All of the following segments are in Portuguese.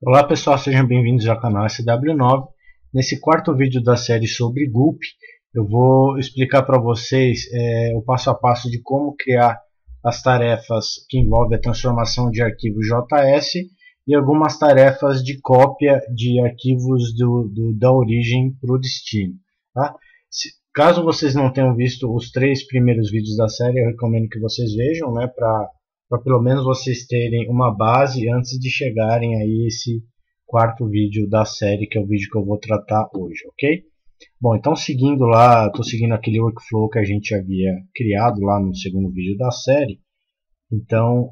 Olá pessoal, sejam bem-vindos ao canal SW9. Nesse quarto vídeo da série sobre Gulp, eu vou explicar para vocês o passo a passo de como criar as tarefas que envolvem a transformação de arquivos JS e algumas tarefas de cópia de arquivos da origem para o destino. Tá? Caso vocês não tenham visto os 3 primeiros vídeos da série, eu recomendo que vocês vejam, né, para pelo menos vocês terem uma base antes de chegarem a esse quarto vídeo da série, que é o vídeo que eu vou tratar hoje, ok? Bom, então seguindo lá, estou seguindo aquele workflow que a gente havia criado lá no segundo vídeo da série. Então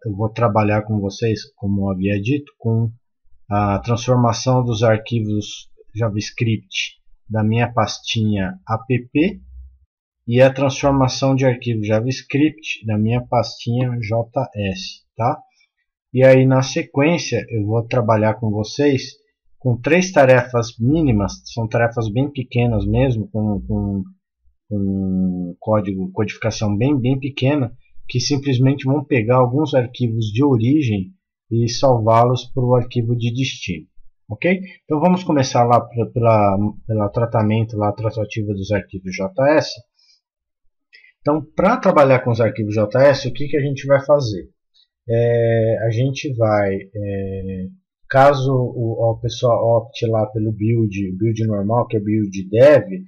eu vou trabalhar com vocês, como eu havia dito, com a transformação dos arquivos JavaScript da minha pastinha app e a transformação de arquivo JavaScript da minha pastinha JS, tá? E aí na sequência eu vou trabalhar com vocês com 3 tarefas mínimas, são tarefas bem pequenas mesmo, com codificação bem pequena, que simplesmente vão pegar alguns arquivos de origem e salvá-los para o arquivo de destino. Ok? Então vamos começar lá pela tratamento, lá a tratativa dos arquivos JS. Então, para trabalhar com os arquivos JS, o que a gente vai fazer? A gente vai, caso o pessoal opte lá pelo build normal, que é build dev,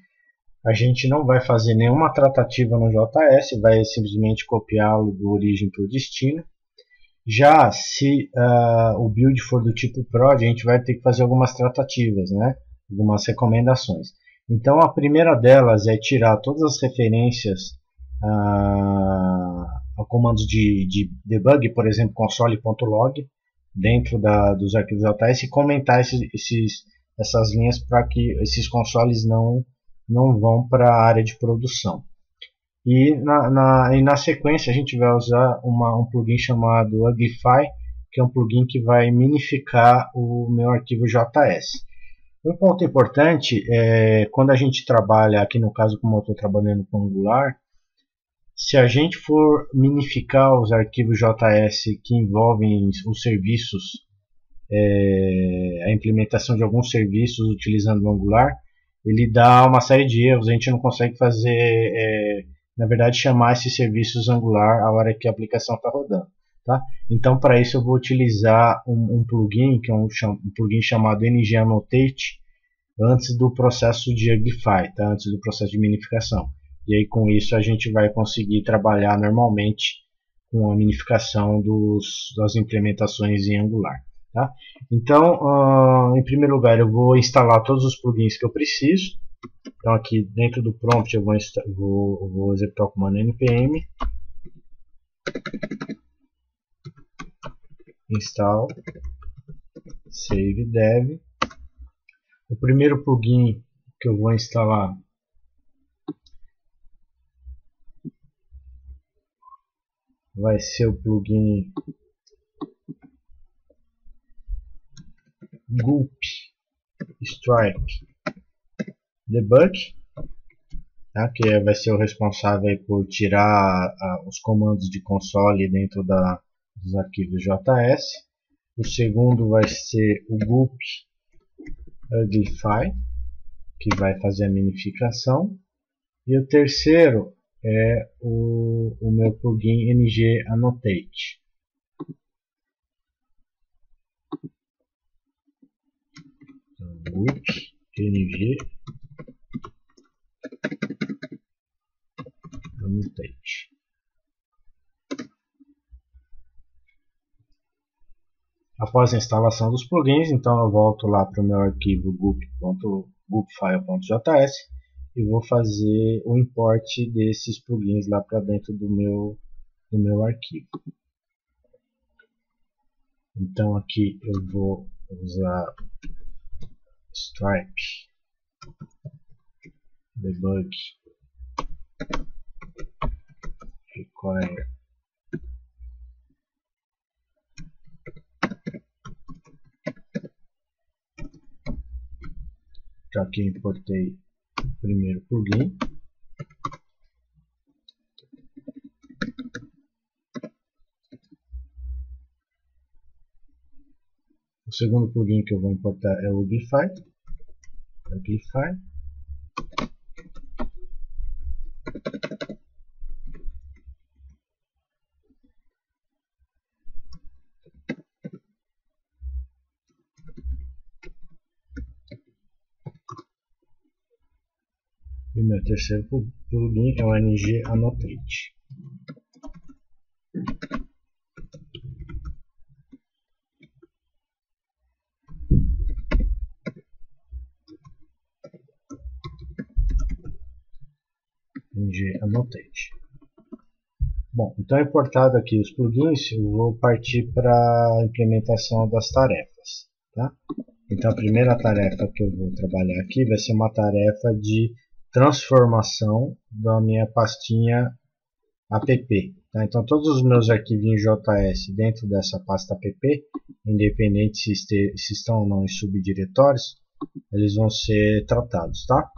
a gente não vai fazer nenhuma tratativa no JS, vai simplesmente copiá-lo do origem para o destino. Já se o build for do tipo prod, a gente vai ter que fazer algumas tratativas, né? Algumas recomendações. Então, a primeira delas é tirar todas as referências a comandos de debug, por exemplo, console.log, dentro dos arquivos JS e comentar essas linhas para que esses consoles não vão para a área de produção. E na sequência a gente vai usar um plugin chamado Ugify, que é um plugin que vai minificar o meu arquivo JS. Um ponto importante é quando a gente trabalha, aqui no caso como eu estou trabalhando com Angular, se a gente for minificar os arquivos JS que envolvem os serviços, a implementação de alguns serviços utilizando o Angular, ele dá uma série de erros, a gente não consegue fazer, na verdade, chamar esses serviços Angular a hora que a aplicação está rodando. Tá? Então, para isso, eu vou utilizar um plugin, que é um plugin chamado ng-annotate, antes do processo de Ugify, tá? Antes do processo de minificação. E aí com isso a gente vai conseguir trabalhar normalmente com a minificação das implementações em Angular. Tá? Então, em primeiro lugar, eu vou instalar todos os plugins que eu preciso. Então aqui dentro do prompt eu vou executar o comando npm install save dev. O primeiro plugin que eu vou instalar vai ser o plugin Gulp Stripe Debug, tá? Que vai ser o responsável por tirar os comandos de console dentro dos arquivos JS. O segundo vai ser o Gulp Ugify, que vai fazer a minificação. E o terceiro é o meu plugin ng-annotate. Gulp ng-annotate. Após a instalação dos plugins, então eu volto lá para o meu arquivo gulpfile.js e vou fazer o import desses plugins lá para dentro do meu arquivo. Então aqui eu vou usar Stripe debug require então aqui eu importei o primeiro plugin. segundo plugin que eu vou importar é o Uglify. E o meu terceiro plugin é o NG Annotate. NG Annotate. Bom, então importado aqui os plugins, eu vou partir para a implementação das tarefas. Tá? Então a primeira tarefa que eu vou trabalhar aqui vai ser uma tarefa de transformação da minha pastinha app. Tá? Então todos os meus arquivinhos JS dentro dessa pasta app, independente se estão ou não em subdiretórios, eles vão ser tratados. Tá?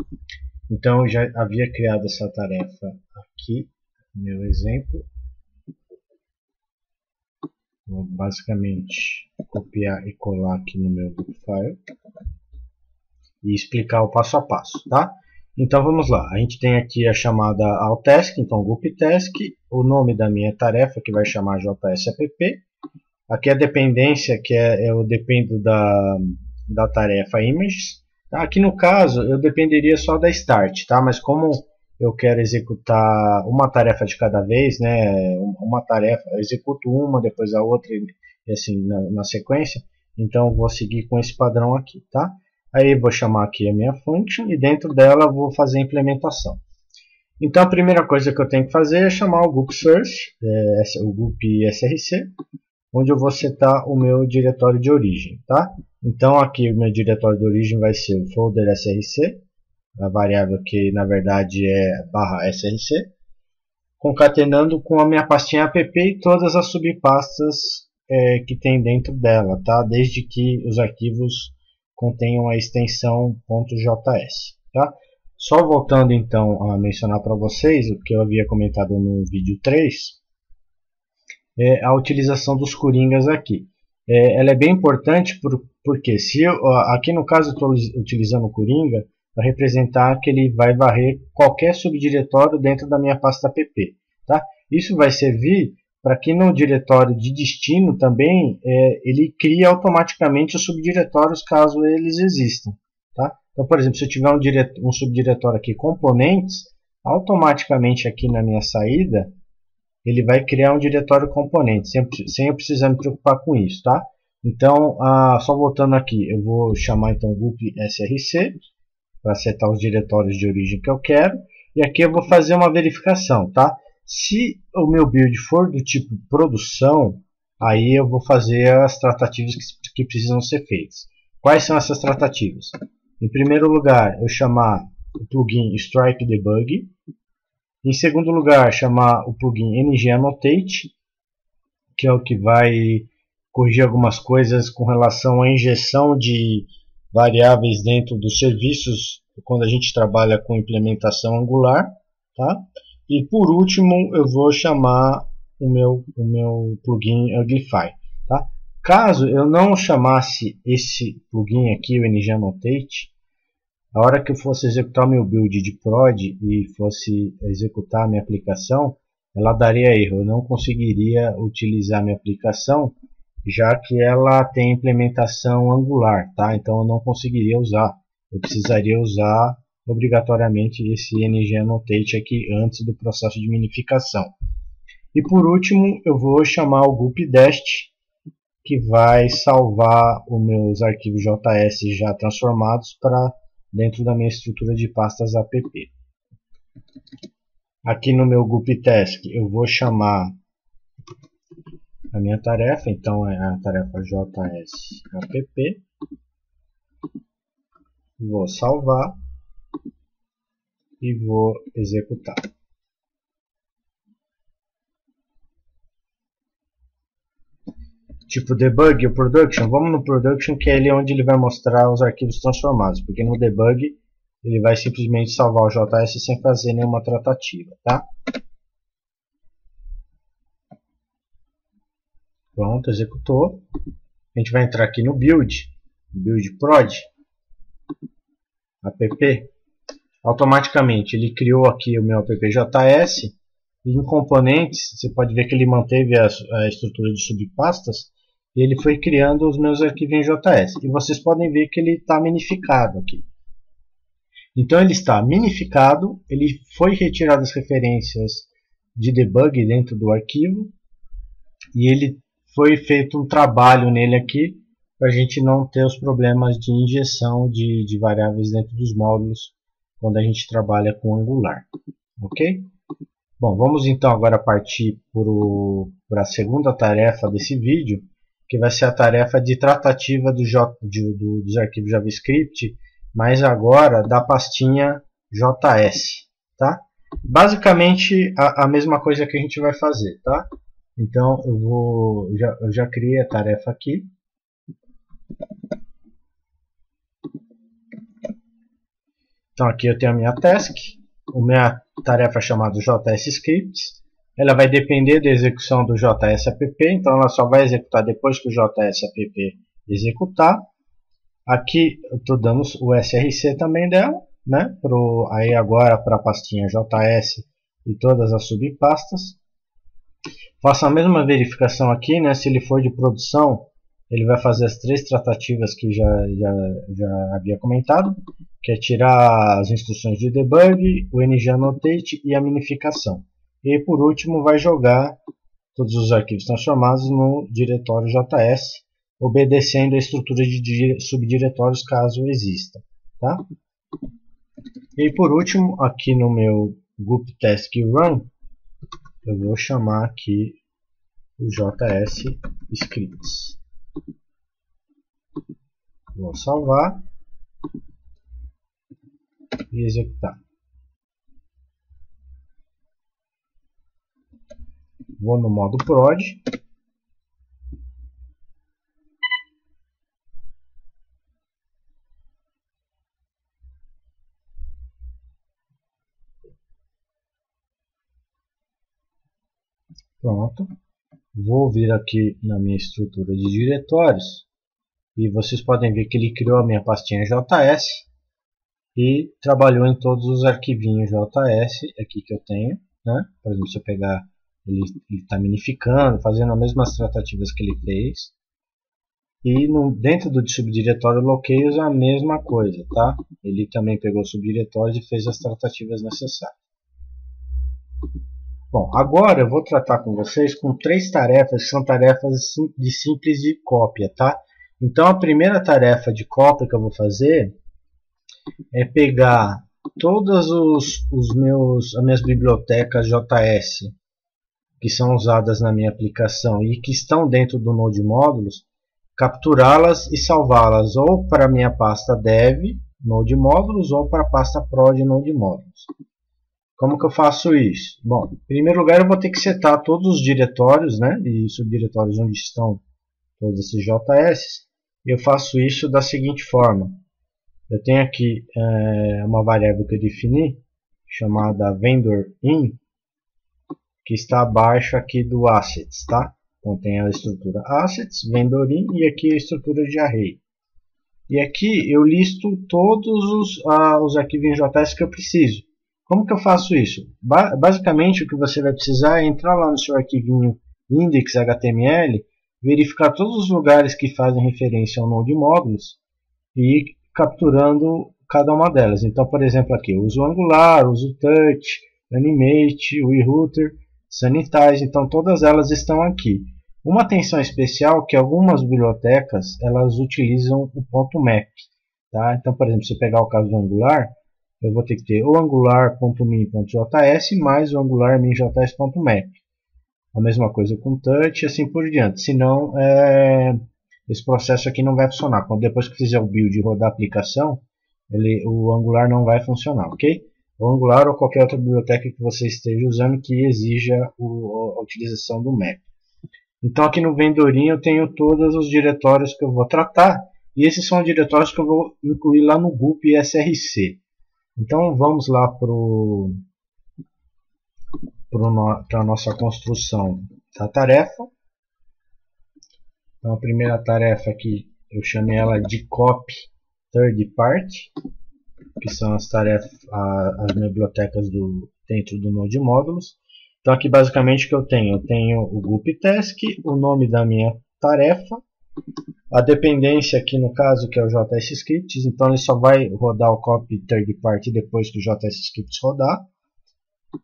Então eu já havia criado essa tarefa aqui, meu exemplo. Vou basicamente copiar e colar aqui no meu file e explicar o passo a passo, tá? Então vamos lá, a gente tem aqui a chamada ao task, então task, o nome da minha tarefa que vai chamar JSApp, aqui a dependência que eu dependo da tarefa images, tá? Aqui no caso eu dependeria só da start, tá? Mas como eu quero executar uma tarefa de cada vez, né? Uma tarefa, eu executo uma, depois a outra e assim na sequência, então eu vou seguir com esse padrão aqui, tá? Aí eu vou chamar aqui a minha function e dentro dela eu vou fazer a implementação. Então a primeira coisa que eu tenho que fazer é chamar o group source, o group src, onde eu vou setar o meu diretório de origem, tá? Então aqui o meu diretório de origem vai ser o folder src, a variável que na verdade é /src, concatenando com a minha pastinha app e todas as subpastas que tem dentro dela, tá? Desde que os arquivos contenham a extensão .js, tá? Só voltando então a mencionar para vocês o que eu havia comentado no vídeo 3, é a utilização dos coringas aqui. Ela é bem importante porque se aqui no caso eu estou utilizando o coringa para representar que ele vai varrer qualquer subdiretório dentro da minha pasta app, tá? Isso vai servir para que no diretório de destino também ele crie automaticamente os subdiretórios caso eles existam, tá? Então, por exemplo, se eu tiver um subdiretório aqui componentes, automaticamente aqui na minha saída ele vai criar um diretório componente, sem eu precisar me preocupar com isso, tá? Então, só voltando aqui, eu vou chamar então o group src para setar os diretórios de origem que eu quero, e aqui eu vou fazer uma verificação, tá? Se o meu build for do tipo produção, aí eu vou fazer as tratativas que precisam ser feitas. Quais são essas tratativas? Em primeiro lugar, eu chamar o plugin Stripe Debug. Em segundo lugar, chamar o plugin NG Annotate, que é o que vai corrigir algumas coisas com relação à injeção de variáveis dentro dos serviços quando a gente trabalha com implementação Angular, tá? E por último eu vou chamar o meu plugin Uglify, tá? Caso eu não chamasse esse plugin aqui, o NG Annotate, a hora que eu fosse executar o meu build de prod e fosse executar a minha aplicação, ela daria erro, eu não conseguiria utilizar a minha aplicação, já que ela tem implementação Angular, tá? Então eu não conseguiria usar. Eu precisaria usar obrigatoriamente esse NG Annotate aqui antes do processo de minificação. E por último, eu vou chamar o group dest, que vai salvar os meus arquivos JS já transformados para dentro da minha estrutura de pastas app. Aqui no meu group task eu vou chamar a minha tarefa, então é a tarefa JS-app, vou salvar e vou executar. Tipo debug ou production, vamos no production, que é ali onde ele vai mostrar os arquivos transformados, porque no debug ele vai simplesmente salvar o JS sem fazer nenhuma tratativa, tá? Pronto, executou. a gente vai entrar aqui no build prod, app, automaticamente ele criou aqui o meu appjs, e em componentes você pode ver que ele manteve a estrutura de subpastas, e ele foi criando os meus arquivos em JS. E vocês podem ver que ele está minificado aqui. Então ele está minificado, ele foi retirado as referências de debug dentro do arquivo, e ele foi feito um trabalho nele aqui, para a gente não ter os problemas de injeção de variáveis dentro dos módulos, quando a gente trabalha com Angular. Ok? Bom, vamos então agora partir para a segunda tarefa desse vídeo, que vai ser a tarefa de tratativa dos arquivos JavaScript, mas agora da pastinha JS. Tá? Basicamente a mesma coisa que a gente vai fazer. Tá? Então eu já criei a tarefa aqui. Então aqui eu tenho a minha task, a minha tarefa chamada JS Scripts. Ela vai depender da execução do JS app, então ela só vai executar depois que o JS app executar. Aqui eu estou dando o src também dela, né? Aí agora para a pastinha JS e todas as subpastas. Faço a mesma verificação aqui, né? Se ele for de produção, ele vai fazer as 3 tratativas que já havia comentado, que é tirar as instruções de debug, o ng-annotate e a minificação. E por último vai jogar todos os arquivos transformados no diretório JS, obedecendo a estrutura de subdiretórios caso exista. Tá? E por último, aqui no meu group task run, eu vou chamar aqui o JS Scripts. Vou salvar e executar. Vou no modo prod. Pronto. Vou vir aqui na minha estrutura de diretórios e vocês podem ver que ele criou a minha pastinha JS e trabalhou em todos os arquivinhos JS aqui que eu tenho, né? Por exemplo, se eu pegar, ele está minificando, fazendo as mesmas tratativas que ele fez. E dentro do subdiretório locales a mesma coisa, tá? Ele também pegou os subdiretórios e fez as tratativas necessárias. Bom, agora eu vou tratar com vocês com 3 tarefas que são tarefas de simples de cópia, tá? Então a primeira tarefa de cópia que eu vou fazer é pegar todas as minhas bibliotecas JS que são usadas na minha aplicação e que estão dentro do Node Módulos, capturá-las e salvá-las ou para a minha pasta dev Node Módulos ou para a pasta prod Node Módulos. Como que eu faço isso? Bom, em primeiro lugar eu vou ter que setar todos os diretórios, né, e subdiretórios onde estão todos esses JS. Eu faço isso da seguinte forma. Eu tenho aqui uma variável que eu defini, chamada vendor_in, que está abaixo aqui do assets, tá? Então tem a estrutura assets, vendor_in e aqui a estrutura de array. E aqui eu listo todos os arquivos em JS que eu preciso. Como que eu faço isso? Basicamente o que você vai precisar é entrar lá no seu arquivinho index.html, verificar todos os lugares que fazem referência ao Node Módulos e ir capturando cada uma delas. Então, por exemplo, aqui eu uso Angular, uso Touch, Animate, WeRouter, Sanitize, então todas elas estão aqui. Uma atenção especial é que algumas bibliotecas elas utilizam o ponto .map. Tá? Então, por exemplo, se eu pegar o caso do Angular, eu vou ter que ter o angular.min.js mais o angular.min.js.map. A mesma coisa com touch e assim por diante. Senão, esse processo aqui não vai funcionar. Depois que fizer o build e rodar a aplicação, o Angular não vai funcionar, ok? O Angular ou qualquer outra biblioteca que você esteja usando que exija a utilização do map. Então aqui no vendorinho eu tenho todos os diretórios que eu vou tratar. E esses são os diretórios que eu vou incluir lá no gulp src. Então vamos lá para a nossa construção da tarefa. Então a primeira tarefa aqui, eu chamei ela de copy third party, que são as tarefas, as bibliotecas dentro do Node Módulos. Então aqui basicamente o que eu tenho? Eu tenho o Gup Task, o nome da minha tarefa, a dependência aqui no caso que é o JS Scripts, então ele só vai rodar o copy third party depois que o JS Scripts rodar.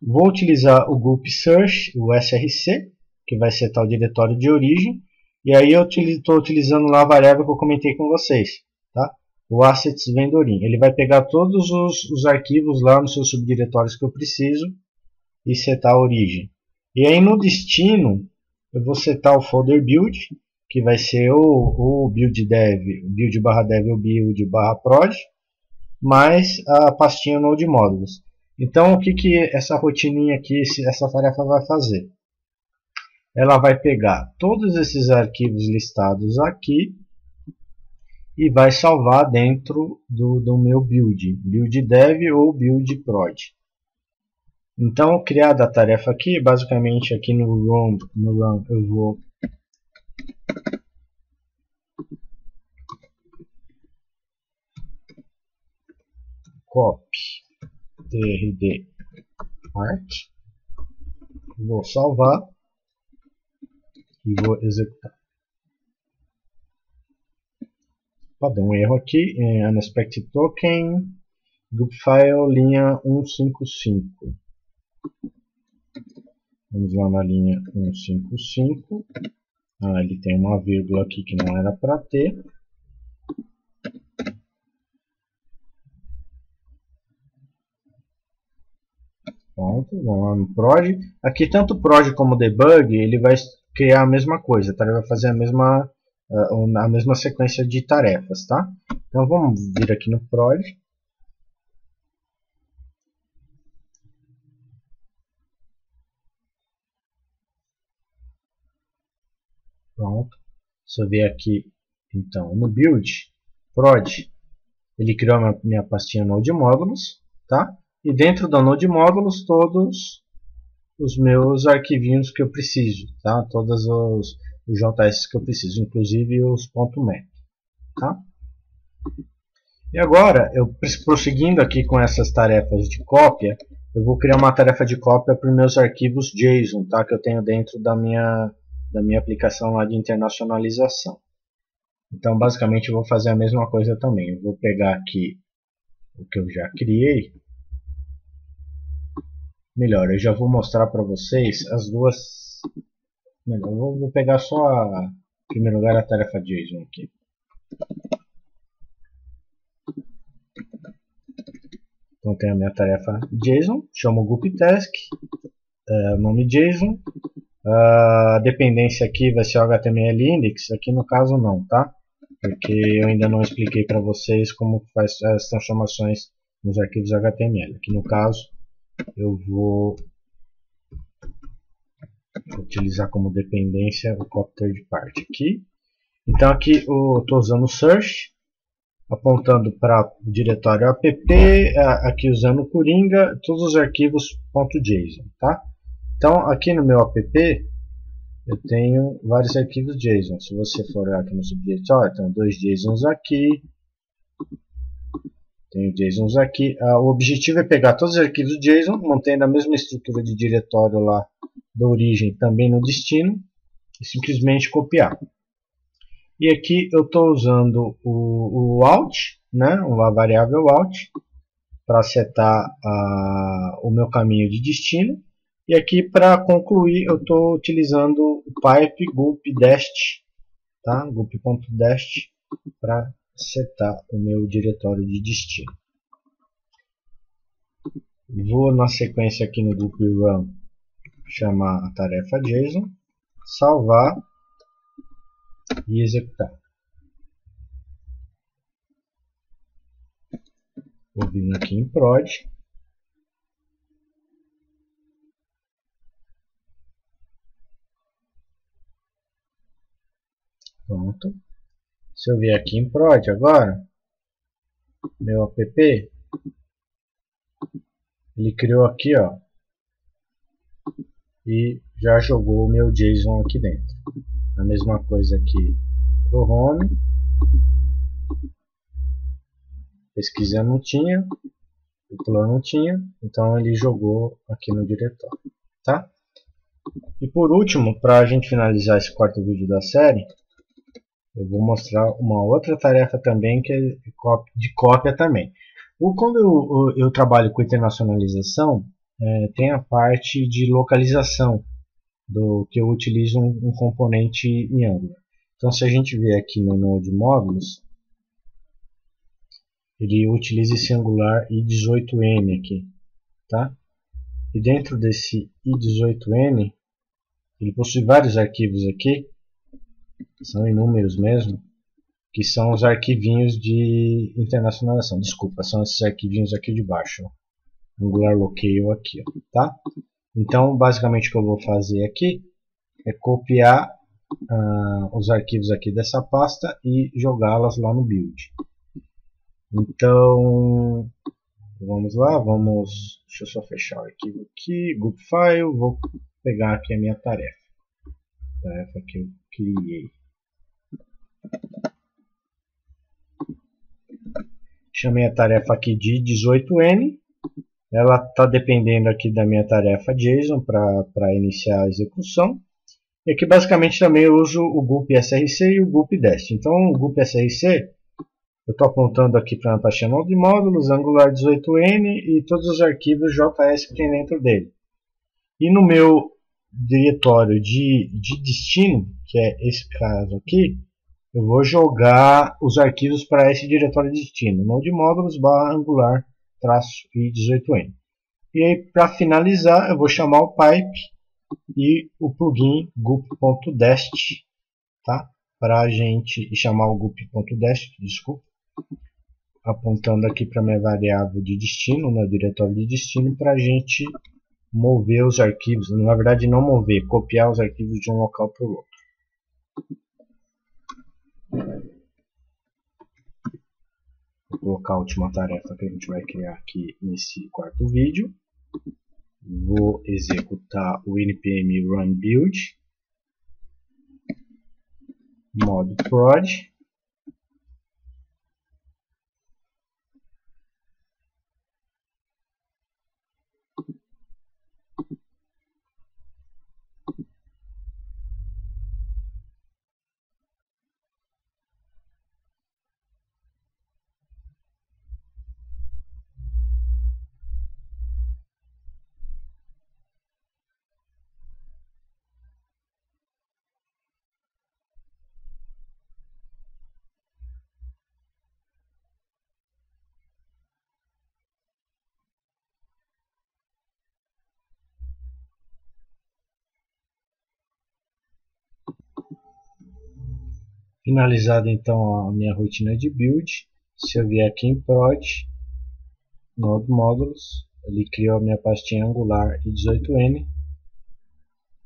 Vou utilizar o Gup Search, o src, que vai setar o diretório de origem, e aí eu estou utilizando lá a variável que eu comentei com vocês, tá? O assets vendorim. Ele vai pegar todos os arquivos lá nos seus subdiretórios que eu preciso e setar a origem. E aí no destino eu vou setar o folder build, que vai ser o build dev, o build barra dev ou build barra prod, mais a pastinha node módulos. Então o que essa rotininha aqui, essa tarefa vai fazer? Ela vai pegar todos esses arquivos listados aqui e vai salvar dentro do meu build dev ou build prod. Então, criada a tarefa aqui, basicamente aqui no run eu vou copy trd part, vou salvar e vou executar. Deu um erro aqui, unexpected token, group file linha 155. Vamos lá na linha 155. Ele tem uma vírgula aqui que não era para ter. Pronto, vamos lá no prod. Aqui tanto o prod como o debug, ele vai criar a mesma coisa, tá? Ele vai fazer a mesma sequência de tarefas, tá? Então vamos vir aqui no prod. Pronto. Se eu ver aqui, então, no build, prod, ele criou a minha pastinha Node Módulos, tá? E dentro da Node Módulos, todos os meus arquivinhos que eu preciso, tá? Todos os JS que eu preciso, inclusive os .map, tá? E agora, eu prosseguindo aqui com essas tarefas de cópia, eu vou criar uma tarefa de cópia para os meus arquivos JSON, tá? Que eu tenho dentro da minha aplicação lá de internacionalização. Então, basicamente, eu vou fazer a mesma coisa também. Eu vou pegar aqui o que eu já criei. Melhor, eu já vou mostrar para vocês as duas. Melhor, eu vou pegar só, em primeiro lugar, a tarefa JSON aqui. Então, tem a minha tarefa JSON, chamo o Gup Task, nome JSON. A dependência aqui vai ser o HTML index, aqui no caso não, tá? Porque eu ainda não expliquei para vocês como faz as transformações nos arquivos HTML. Aqui no caso eu vou utilizar como dependência o copy third party aqui. Então aqui eu estou usando o search, apontando para o diretório app, aqui usando o Coringa, todos os arquivos .json, tá? Então aqui no meu app eu tenho vários arquivos JSON. Se você for aqui no subdiretório, tem dois JSONs aqui. Tenho JSONs aqui. O objetivo é pegar todos os arquivos JSON, mantendo a mesma estrutura de diretório lá da origem também no destino, e simplesmente copiar. E aqui eu estou usando o out, né, a variável out, para setar o meu caminho de destino. E aqui para concluir eu estou utilizando o pipe gup-dest, tá? gup.dest para setar o meu diretório de destino. Vou na sequência aqui no gup run chamar a tarefa JSON, salvar e executar. Vou vir aqui em prod. Pronto. Se eu vier aqui em prod agora, meu app, ele criou aqui, ó, e já jogou o meu JSON aqui dentro. A mesma coisa aqui para o home, pesquisa não tinha, o plano não tinha, então ele jogou aqui no diretório, tá? E por último, para a gente finalizar esse quarto vídeo da série, eu vou mostrar uma outra tarefa também que é de cópia também. Quando eu trabalho com internacionalização, tem a parte de localização, do que eu utilizo um componente em Angular. Então, se a gente ver aqui no Node Módulos, ele utiliza esse Angular i18n aqui, tá? E dentro desse i18n, ele possui vários arquivos aqui, são inúmeros mesmo, que são os arquivinhos de internacionalização. Desculpa, são esses arquivinhos aqui de baixo, ó. Angular Locale aqui, ó, tá? Então, basicamente o que eu vou fazer aqui é copiar os arquivos aqui dessa pasta e jogá-las lá no build. Então, vamos lá, deixa eu só fechar o arquivo aqui, group file, vou pegar aqui a minha tarefa que eu criei. Chamei a tarefa aqui de 18n, ela está dependendo aqui da minha tarefa JSON para iniciar a execução. E aqui basicamente também eu uso o GUP SRC e o GUP Dest. Então o GUP SRC, eu estou apontando aqui para a pastinha de módulos, Angular 18n e todos os arquivos JS que tem dentro dele. E no meu diretório de destino, que é esse caso aqui, eu vou jogar os arquivos para esse diretório de destino, node módulos /angular -i18n. E aí, para finalizar, eu vou chamar o pipe e o plugin gup.dest, tá? Para a gente chamar o gup.dest, desculpa, apontando aqui para minha variável de destino, né, diretório de destino, para a gente mover os arquivos, na verdade não mover, copiar os arquivos de um local para o outro. Vou colocar a última tarefa que a gente vai criar aqui nesse quarto vídeo. Vou executar o npm run build, modo prod, finalizada então a minha rotina de build. Se eu vier aqui em prod, node módulos, ele criou a minha pastinha Angular i18n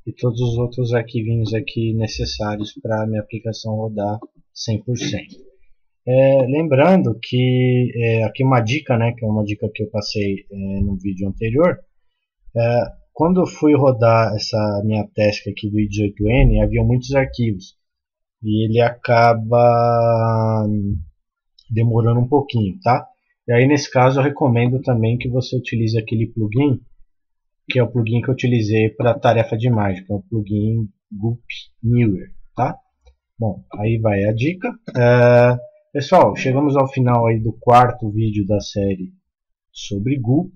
e todos os outros arquivinhos aqui necessários para a minha aplicação rodar 100%. Lembrando que aqui uma dica, né, que é uma dica que eu passei no vídeo anterior, quando eu fui rodar essa minha task aqui do i18n, havia muitos arquivos e ele acaba demorando um pouquinho, tá? E aí nesse caso eu recomendo também que você utilize aquele plugin, que é o plugin que eu utilizei para a tarefa de imagem, que é o plugin Gup Newer, tá? Bom, aí vai a dica. Pessoal, chegamos ao final aí do quarto vídeo da série sobre Gup.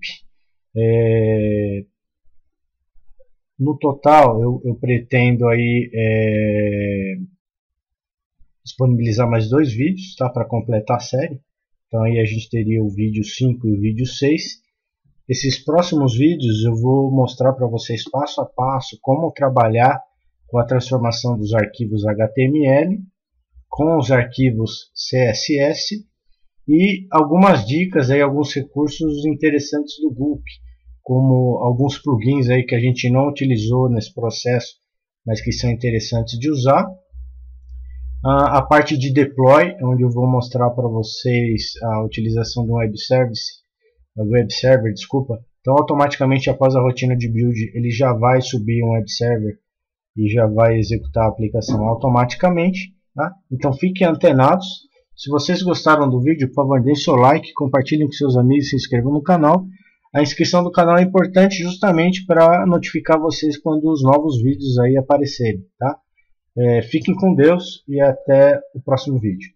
No total, eu pretendo aí disponibilizar mais 2 vídeos, tá, para completar a série. Então aí a gente teria o vídeo 5 e o vídeo 6. Esses próximos vídeos eu vou mostrar para vocês passo a passo como trabalhar com a transformação dos arquivos HTML com os arquivos CSS e algumas dicas aí, alguns recursos interessantes do Gup, como alguns plugins aí que a gente não utilizou nesse processo, mas que são interessantes de usar. A parte de deploy, onde eu vou mostrar para vocês a utilização de um web server, desculpa. Então automaticamente após a rotina de build ele já vai subir um web server e já vai executar a aplicação automaticamente. tá? Então fiquem antenados. Se vocês gostaram do vídeo, por favor, deem seu like, compartilhem com seus amigos, se inscrevam no canal. A inscrição do canal é importante justamente para notificar vocês quando os novos vídeos aí aparecerem, tá? Fiquem com Deus e até o próximo vídeo.